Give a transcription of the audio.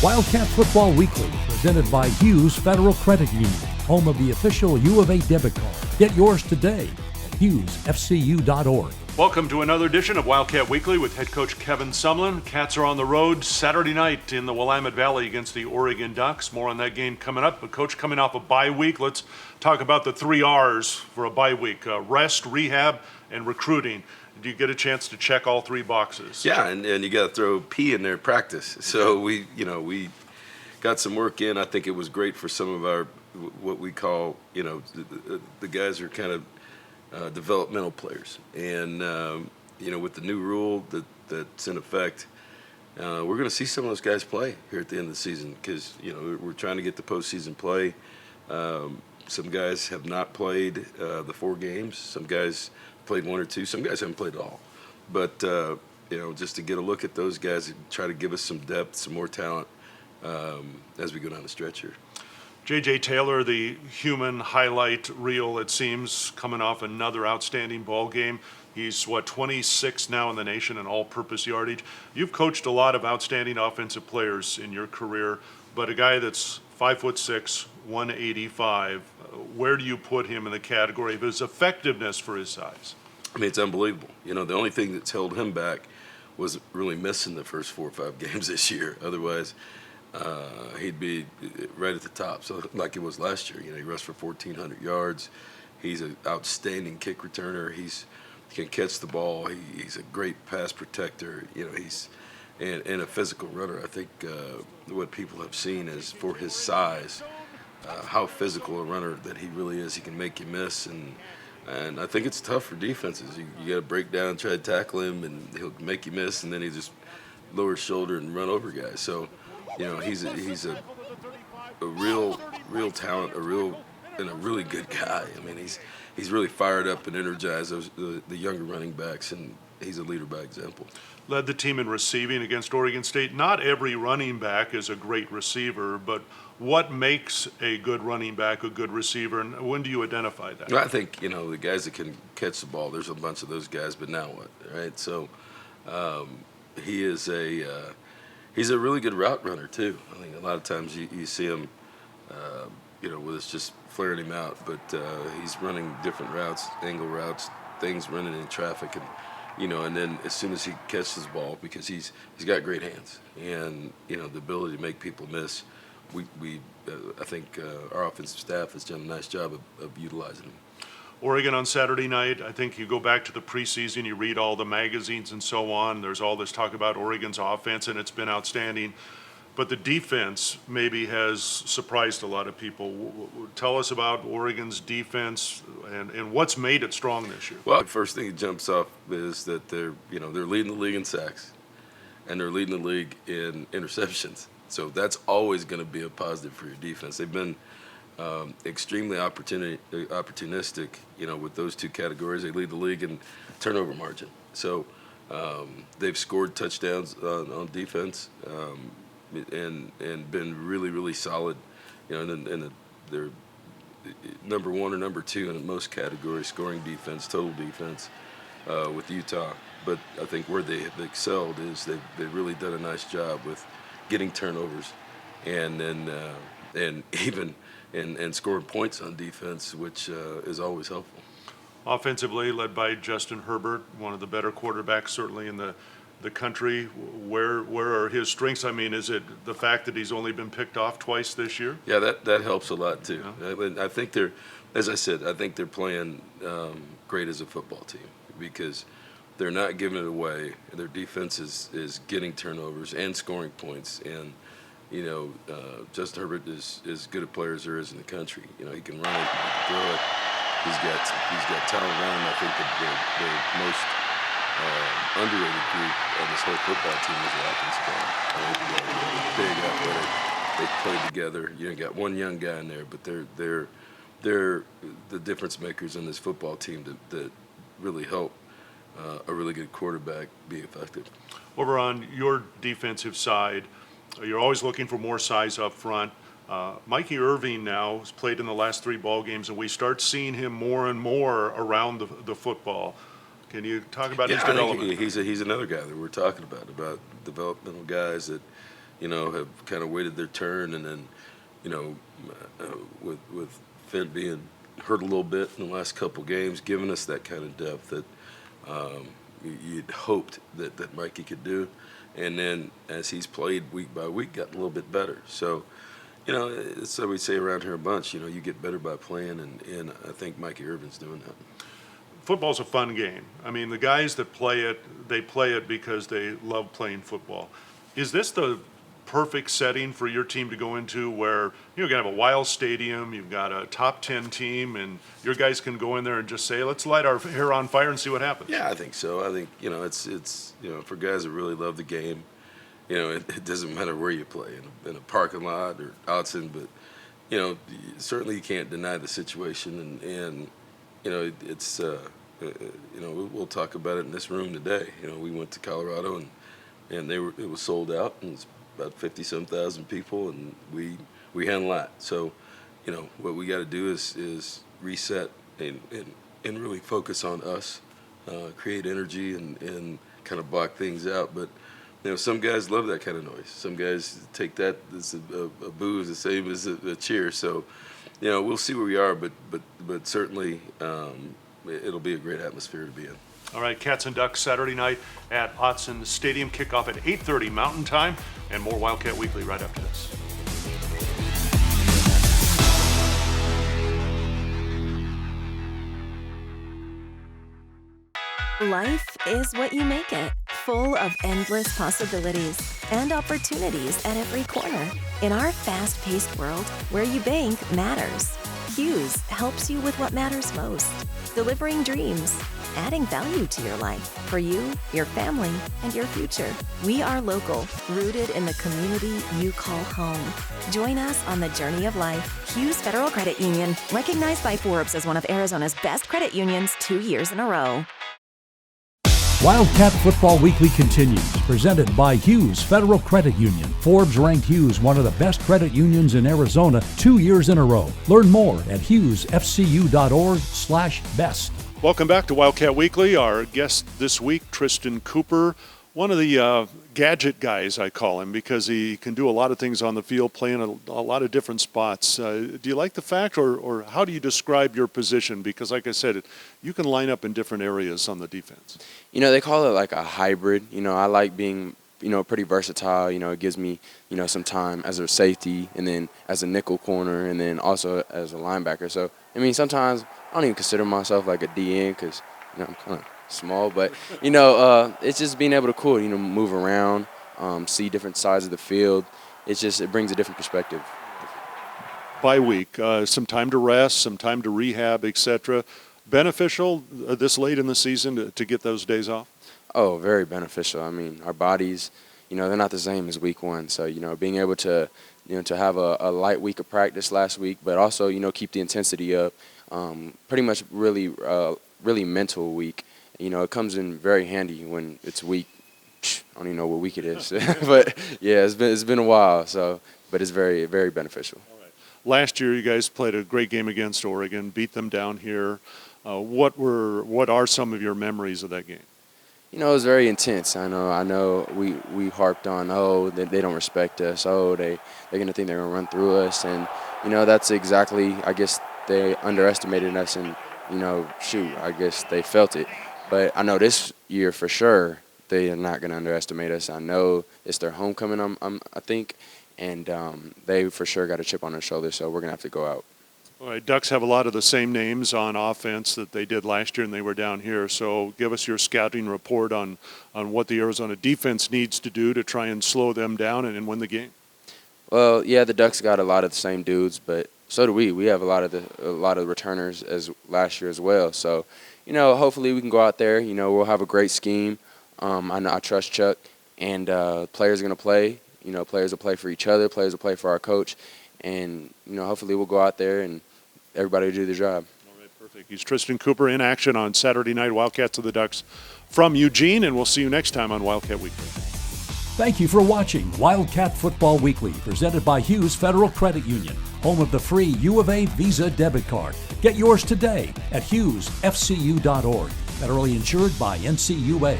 Wildcat Football Weekly, presented by Hughes Federal Credit Union, home of the official U of A debit card. Get yours today at hughesfcu.org. Welcome to another edition of Wildcat Weekly with head coach Kevin Sumlin. Cats are on the road Saturday night in the Willamette Valley against the Oregon Ducks. More on that game coming up. But Coach, coming off a bye week, let's talk about the 3 R's for a bye week. Rest, rehab, and recruiting. Do you get a chance to check all 3 boxes? Yeah, and you got to throw P in there, practice. So we got some work in. I think it was great for some of our, what we call, the guys are kind of developmental players. And, with the new rule that's in effect, we're going to see some of those guys play here at the end of the season because, we're trying to get the postseason play. Some guys have not played the 4 games. Some guys played 1 or 2. Some guys haven't played at all. But, just to get a look at those guys and try to give us some depth, some more talent as we go down the stretch here. J.J. Taylor, the human highlight reel, it seems, coming off another outstanding ball game. He's, 26 now in the nation in all-purpose yardage. You've coached a lot of outstanding offensive players in your career, but a guy that's 5'6", 185, where do you put him in the category of his effectiveness for his size? I mean, it's unbelievable. The only thing that's held him back was really missing the first 4 or 5 games this year. Otherwise, he'd be right at the top. So like it was last year, he rushed for 1,400 yards. He's an outstanding kick returner. He can catch the ball. He's a great pass protector. He's and a physical runner. I think what people have seen is for his size, how physical a runner that he really is. He can make you miss, and I think it's tough for defenses. You got to break down and try to tackle him, and he'll make you miss, and then he just lower his shoulder and run over guys. So, he's a real talent, a really good guy. I mean, he's really fired up and energized the younger running backs, and he's a leader by example. Led the team in receiving against Oregon State. Not every running back is a great receiver, but what makes a good running back a good receiver, and when do you identify that? I think, the guys that can catch the ball, there's a bunch of those guys, but now what, right? So he's a really good route runner, too. I think a lot of times you see him, with it's just flaring him out, but he's running different routes, angle routes, things running in traffic, and then as soon as he catches the ball, because he's got great hands and the ability to make people miss, I think our offensive staff has done a nice job of utilizing him. Oregon on Saturday night, I think you go back to the preseason, you read all the magazines and so on. There's all this talk about Oregon's offense, and it's been outstanding. But the defense maybe has surprised a lot of people. Tell us about Oregon's defense and what's made it strong this year. Well, the first thing that jumps off is that they're leading the league in sacks, and they're leading the league in interceptions. So that's always going to be a positive for your defense. They've been extremely opportunistic, with those 2 categories. They lead the league in turnover margin. So they've scored touchdowns on defense. And been really, really solid, and they're number 1 or number 2 in most categories, scoring defense, total defense, with Utah. But I think where they have excelled is they've really done a nice job with getting turnovers, and then and scoring points on defense, which is always helpful. Offensively, led by Justin Herbert, one of the better quarterbacks certainly in the country. Where are his strengths? I mean, is it the fact that he's only been picked off twice this year? Yeah, that helps a lot too. Yeah. I think they're playing great as a football team because they're not giving it away. Their defense is getting turnovers and scoring points, and Justin Herbert is as good a player as there is in the country. He can run it, he can throw it. He's got talent around him. I think the most underrated group of this whole football team is the offensive line. Big, athletic. They play together. You got one young guy in there, but they're the difference makers in this football team that really help a really good quarterback be effective. Over on your defensive side, you're always looking for more size up front. Mikey Irving now has played in the last 3 ball games, and we start seeing him more and more around the football. Can you talk about his development? He's another guy that we're talking about developmental guys that have kind of waited their turn, and then, with Finn being hurt a little bit in the last couple games, giving us that kind of depth that you'd hoped that Mikey could do. And then as he's played week by week, got a little bit better. So, it's what we say around here a bunch, you get better by playing, and I think Mikey Irving's doing that. Football's a fun game. I mean, the guys that play it, they play it because they love playing football. Is this the perfect setting for your team to go into where you're going to have a wild stadium, you've got a top 10 team, and your guys can go in there and just say, let's light our hair on fire and see what happens? Yeah, I think so. I think, it's for guys that really love the game, it doesn't matter where you play, in a parking lot or outside, but, certainly you can't deny the situation, and it's, we'll talk about it in this room today. We went to Colorado, and it was sold out, and it's about 50-some thousand people, and we handle that. So, what we got to do is reset and really focus on us, create energy and kind of block things out. But some guys love that kind of noise. Some guys take that as a boo is the same as a cheer. So, we'll see where we are, but certainly it'll be a great atmosphere to be in. All right, Cats and Ducks Saturday night at Autzen Stadium. Kickoff at 8:30 Mountain Time, and more Wildcat Weekly right after this. Life is what you make it, full of endless possibilities and opportunities at every corner. In our fast-paced world, where you bank matters. Hughes helps you with what matters most, delivering dreams, adding value to your life, for you, your family, and your future. We are local, rooted in the community you call home. Join us on the journey of life. Hughes Federal Credit Union, recognized by Forbes as one of Arizona's best credit unions 2 years in a row. Wildcat Football Weekly continues, presented by Hughes Federal Credit Union. Forbes ranked Hughes one of the best credit unions in Arizona 2 years in a row. Learn more at hughesfcu.org/best. Welcome back to Wildcat Weekly. Our guest this week, Tristan Cooper, one of the gadget guys, I call him, because he can do a lot of things on the field, playing a lot of different spots. Do you like the fact, or how do you describe your position? Because, like I said, you can line up in different areas on the defense. They call it like a hybrid. I like being, pretty versatile. It gives me, some time as a safety, and then as a nickel corner, and then also as a linebacker. So, sometimes I don't even consider myself like a DN because, I'm kind of small, but it's just being able to move around, see different sides of the field. It brings a different perspective. Bye week, some time to rest, some time to rehab, etc. Beneficial this late in the season to get those days off? Oh, very beneficial. Our bodies, they're not the same as week one. So, being able to, to have a light week of practice last week, but also, keep the intensity up, pretty much really mental week. It comes in very handy when it's week. I don't even know what week it is, but yeah, it's been a while. So, but it's very, very beneficial. All right. Last year, you guys played a great game against Oregon, beat them down here. What are some of your memories of that game? It was very intense. I know. We harped on, they don't respect us. They're gonna think they're gonna run through us, and that's exactly. I guess they underestimated us, and I guess they felt it. But I know this year for sure they are not going to underestimate us. I know it's their homecoming, I think, and they for sure got a chip on their shoulder, so we're going to have to go out. All right, Ducks have a lot of the same names on offense that they did last year, and they were down here. So give us your scouting report on what the Arizona defense needs to do to try and slow them down and win the game. Well, yeah, the Ducks got a lot of the same dudes, but so do we. We have a lot of returners as last year as well. So, hopefully we can go out there. We'll have a great scheme. I trust Chuck, and players are going to play. Players will play for each other. Players will play for our coach, and hopefully we'll go out there and everybody will do their job. All right, perfect. He's Tristan Cooper in action on Saturday night. Wildcats of the Ducks from Eugene, and we'll see you next time on Wildcat Weekly. Thank you for watching Wildcat Football Weekly, presented by Hughes Federal Credit Union, home of the free U of A Visa debit card. Get yours today at hughesfcu.org. Federally insured by NCUA.